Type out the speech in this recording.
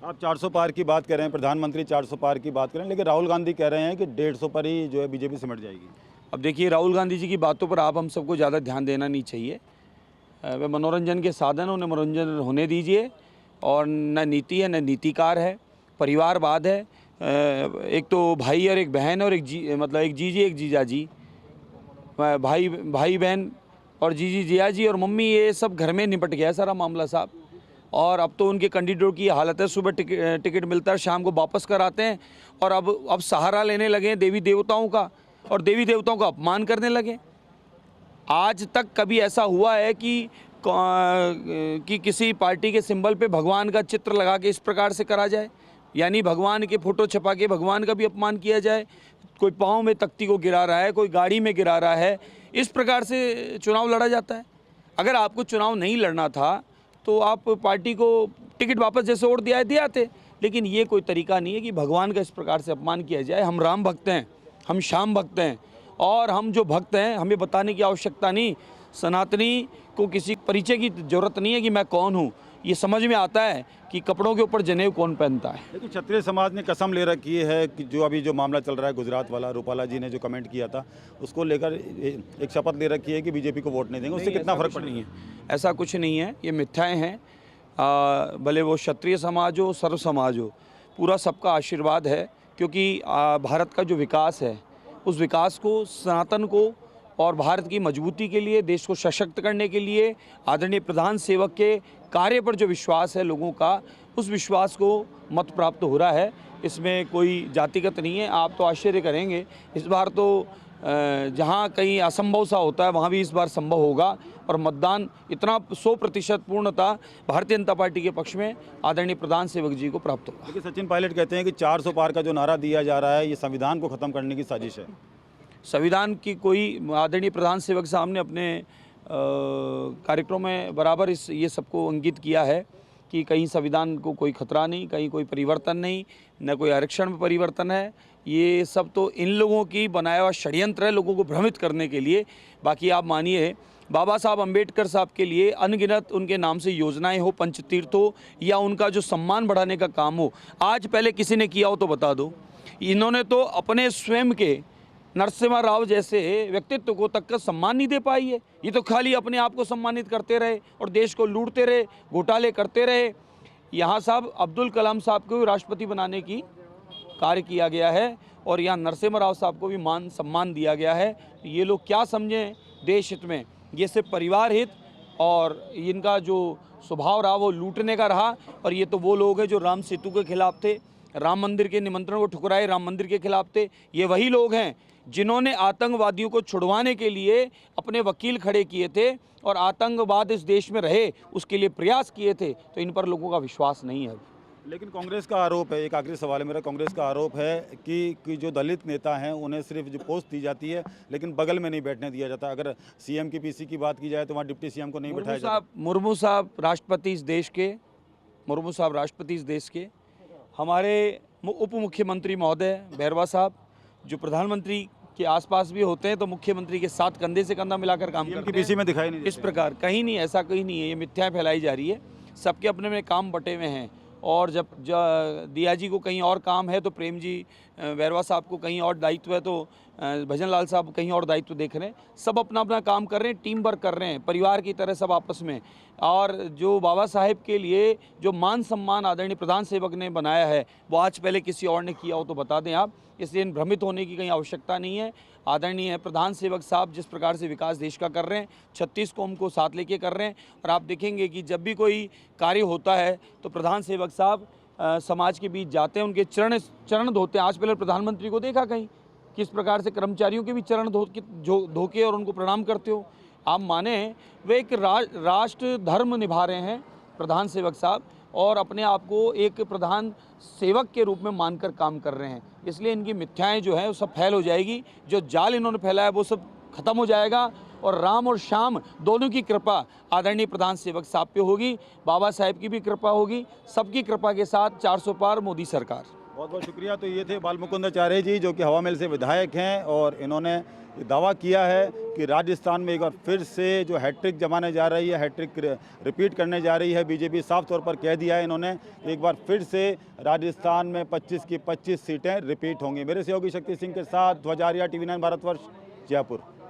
आप 400 पार की बात कर रहे हैं, प्रधानमंत्री 400 पार की बात कर रहे हैं, लेकिन राहुल गांधी कह रहे हैं कि 150 पर ही जो है बीजेपी सिमट जाएगी। अब देखिए, राहुल गांधी जी की बातों पर आप हम सबको ज़्यादा ध्यान देना नहीं चाहिए। वे मनोरंजन के साधन, उन्हें मनोरंजन होने दीजिए। और न नीति है न नीतिकार है, परिवारवाद है। एक तो भाई और एक बहन और मतलब एक जीजी एक जीजा जी, भाई भाई बहन और जीजी जिया जी और मम्मी, ये सब घर में निपट गया है सारा मामला साहब। और अब तो उनके कैंडिडेट की हालत है, सुबह टिकट मिलता है, शाम को वापस कराते हैं। और अब सहारा लेने लगे हैं देवी देवताओं का, और देवी देवताओं का अपमान करने लगे। आज तक कभी ऐसा हुआ है कि किसी पार्टी के सिंबल पे भगवान का चित्र लगा के इस प्रकार से करा जाए, यानी भगवान के फोटो छपा के भगवान का भी अपमान किया जाए? कोई पाँव में तख्ती को गिरा रहा है, कोई गाड़ी में गिरा रहा है, इस प्रकार से चुनाव लड़ा जाता है। अगर आपको चुनाव नहीं लड़ना था तो आप पार्टी को टिकट वापस जैसे वोट दिया थे, लेकिन ये कोई तरीका नहीं है कि भगवान का इस प्रकार से अपमान किया जाए। हम राम भक्त हैं, हम श्याम भक्त हैं, और हम जो भक्त हैं हमें बताने की आवश्यकता नहीं। सनातनी को किसी परिचय की ज़रूरत नहीं है कि मैं कौन हूँ, ये समझ में आता है कि कपड़ों के ऊपर जनेऊ कौन पहनता है। लेकिन क्षत्रिय समाज ने कसम ले रखी है कि जो अभी जो मामला चल रहा है गुजरात वाला, रूपाला जी ने जो कमेंट किया था उसको लेकर एक शपथ ले रखी है कि बीजेपी को वोट नहीं देंगे। उससे कितना फर्क पड़ेगा? ऐसा कुछ नहीं है, ये मिथ्याएं हैं। भले वो क्षत्रिय समाज हो, सर्व समाज हो, पूरा सबका आशीर्वाद है। क्योंकि भारत का जो विकास है, उस विकास को, सनातन को और भारत की मजबूती के लिए, देश को सशक्त करने के लिए आदरणीय प्रधान सेवक के कार्य पर जो विश्वास है लोगों का, उस विश्वास को मत प्राप्त हो रहा है। इसमें कोई जातिगत नहीं है। आप तो आश्चर्य करेंगे, इस बार तो जहाँ कहीं असंभव सा होता है वहाँ भी इस बार संभव होगा, और मतदान इतना 100% पूर्णता भारतीय जनता पार्टी के पक्ष में आदरणीय प्रधान सेवक जी को प्राप्त होगा। लेकिन सचिन पायलट कहते हैं कि 400 पार का जो नारा दिया जा रहा है ये संविधान को ख़त्म करने की साजिश है। संविधान की कोई, आदरणीय प्रधान सेवक साहब ने अपने कार्यक्रम में बराबर ये सबको अंकित किया है कि कहीं संविधान को कोई खतरा नहीं, कहीं कोई परिवर्तन नहीं, न कोई आरक्षण में परिवर्तन है। ये सब तो इन लोगों की बनाया हुआ षड्यंत्र है, लोगों को भ्रमित करने के लिए। बाकी आप मानिए, बाबा साहब अम्बेडकर साहब के लिए अनगिनत उनके नाम से योजनाएं हो, पंचतीर्थ हो, या उनका जो सम्मान बढ़ाने का काम हो, आज पहले किसी ने किया हो तो बता दो। इन्होंने तो अपने स्वयं के नरसिम्हा राव जैसे व्यक्तित्व को तक का सम्मान नहीं दे पाई है। ये तो खाली अपने आप को सम्मानित करते रहे और देश को लूटते रहे, घोटाले करते रहे। यहाँ साहब अब्दुल कलाम साहब को भी राष्ट्रपति बनाने की कार्य किया गया है, और यहाँ नरसिम्हा राव साहब को भी मान सम्मान दिया गया है। ये लोग क्या समझें देश हित में, ये सिर्फ परिवार हित, और इनका जो स्वभाव रहा वो लूटने का रहा। और ये तो वो लोग हैं जो राम सेतु के खिलाफ थे, राम मंदिर के निमंत्रण को ठुकराए, राम मंदिर के खिलाफ थे। ये वही लोग हैं जिन्होंने आतंकवादियों को छुड़वाने के लिए अपने वकील खड़े किए थे और आतंकवाद इस देश में रहे उसके लिए प्रयास किए थे। तो इन पर लोगों का विश्वास नहीं है। लेकिन कांग्रेस का आरोप है, एक आखिरी सवाल है मेरा, कांग्रेस का आरोप है कि जो दलित नेता हैं उन्हें सिर्फ जो पोस्ट दी जाती है लेकिन बगल में नहीं बैठने दिया जाता। अगर सीएम की पीसी की बात की जाए तो वहाँ डिप्टी सीएम को नहीं बैठाया जाता। मुर्मू साहब राष्ट्रपति इस देश के, मुर्मू साहब राष्ट्रपति इस देश के। हमारे उप मुख्यमंत्री महोदय भैरवा साहब जो प्रधानमंत्री के आसपास भी होते हैं तो मुख्यमंत्री के साथ कंधे से कंधा मिलाकर काम करते हैं। पीसी में दिखाई नहीं इस प्रकार कहीं नहीं, ऐसा कहीं नहीं है। ये मिथ्या फैलाई जा रही है। सबके अपने में काम बटे हुए हैं, और जब दिया जी को कहीं और काम है तो प्रेम जी वैरवा साहब को कहीं और दायित्व है, तो भजन लाल साहब कहीं और दायित्व देख रहे हैं। सब अपना अपना काम कर रहे हैं, टीम वर्क कर रहे हैं, परिवार की तरह सब आपस में। और जो बाबा साहेब के लिए जो मान सम्मान आदरणीय प्रधान सेवक ने बनाया है वो आज पहले किसी और ने किया हो तो बता दें आप। इसलिए भ्रमित होने की कहीं आवश्यकता नहीं है। आदरणीय प्रधान सेवक साहब जिस प्रकार से विकास देश का कर रहे हैं, 36 कौम को साथ लेके कर रहे हैं। और आप देखेंगे कि जब भी कोई कार्य होता है तो प्रधान सेवक साहब समाज के बीच जाते हैं, उनके चरण धोते हैं। आज पहले प्रधानमंत्री को देखा कहीं किस प्रकार से कर्मचारियों के भी चरण धोके और उनको प्रणाम करते हो। आप माने वे एक राष्ट्र धर्म निभा रहे हैं प्रधान सेवक साहब, और अपने आप को एक प्रधान सेवक के रूप में मानकर काम कर रहे हैं। इसलिए इनकी मिथ्याएं जो है वो सब फैल हो जाएगी। जो जाल इन्होंने फैलाया वो सब खत्म हो जाएगा, और राम और श्याम दोनों की कृपा आदरणीय प्रधान सेवक साहब पे होगी, बाबा साहेब की भी कृपा होगी, सबकी कृपा के साथ 400 पार मोदी सरकार। बहुत बहुत शुक्रिया। तो ये थे बालमुकुंदाचार्य जी, जो कि हवा महल से विधायक हैं, और इन्होंने दावा किया है कि राजस्थान में एक बार फिर से जो हैट्रिक जमाने जा रही है, हैट्रिक रिपीट करने जा रही है बीजेपी। साफ तौर पर कह दिया है इन्होंने, एक बार फिर से राजस्थान में 25 की 25 सीटें रिपीट होंगी। मेरे सहयोगी शक्ति सिंह के साथ ध्वजारिया, TV9 भारतवर्ष, जयपुर।